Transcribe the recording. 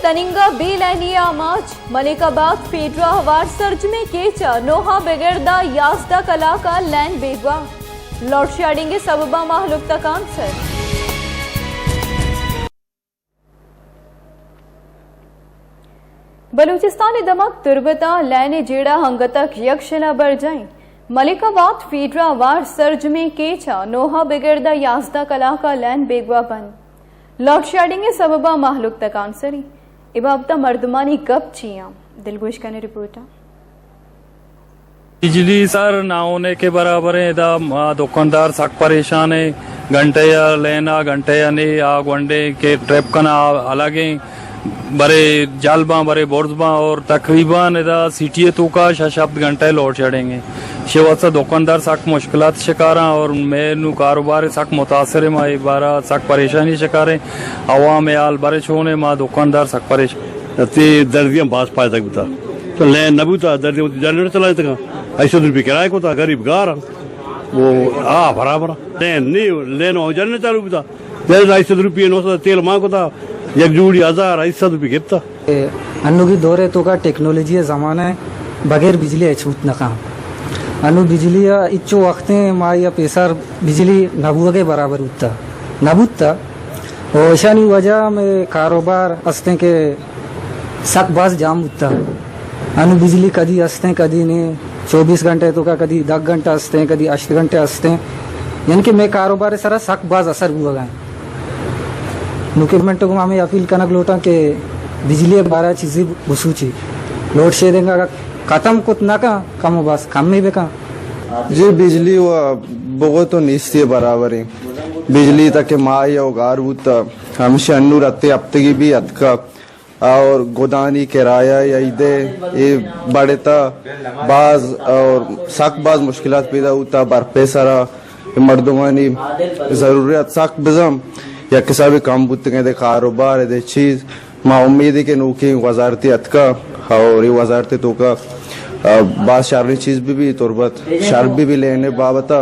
तनिंगा B लैनिया माच मलिकाबाद फेडरा हवार surge में केचा नोहा बेगरदा याजदा कला का लैन बेगवा लोड शेडिंग सबबा महलुक तक आंसर। बलूचिस्तान दमक तुरबता लैने जेड़ा हंगतक यक्षला बर जाए मलिकाबाद फेडरा वार सर्ज में केचा नोहा बेगरदा याजदा कला का लैन बेगवा बन लोड शेडिंग सबबा महलुक तक आंसरी इबाबता मर्दमानी कब चिया दिलगोश का ने रिपोर्टा बिजली सर ना होने के बराबर है दुकानदार सख्त परेशान है घंटे या लेना घंटे या नहीं आग वंडे के ट्रैप करना अलग है बड़े जालबा बड़े बोर्डबा और तकरीबन सिटी तो का शब्द घंटे लोड शेडिंग शिवसा दुकानदार सख्त मुश्किलात शिकार और मैं कारोबार सख्त मुतासर है माँ बारा सख्त परेशानी शिकार है आवाम आल बारिश होने माँ दुकानदार सख्त परेशान दर्दियाँ बास पाए तक बता तो ले न भी था दर्दियों जनरेटर चलाए तक ऐसे रुपये किराए को था गरीब गार वो बराबर नहीं लेना जनरेटर चालू भी था ऐसे रुपये 900 तेल माँ को था एक जोड़ी 1000 कितना अन्नू की दौरे तो का टेक्नोलॉजी जमाना है बगैर बिजली छूट न काम अनु बिजली इच्छो वक्त माँ या पेशर बिजली नबुआ के बराबर उठता नबुता और ऐशानी वजह में कारोबार अस्ते के सक बास जाम उठता अनु बिजली कदी अस्ते कदी ने 24 घंटे तो का कदी 10 घंटा अस्ते कदी 8 घंटे अस्ते यानी कि मैं कारोबार सारा सक बाज असर हुआ गए गवर्नमेंट को हमें अपील करना लोटा के बिजली 12 चीजें घुसूची लोड शेडिंग खत्म कुछ ना का कम बस कम में भी का जी बिजली वो बहुत तो निश्चय बराबर है बिजली तक माँ या उगार हमसे अन्नू रत्ते हफ्ते की भी अदका और गोदानी किराया या इधे ये बड़े था बाज और सख्त बाज मुश्किलात पैदा होता बरपे सारा मर्दमानी जरूरत सख्त बजम या किसा भी काम बुत के कारोबार है चीज माँ उम्मीद है कि नौकी वजारती अतका और ये वजारती तो का बात शारनी चीज भी तुरबत शार भी लेने बाबता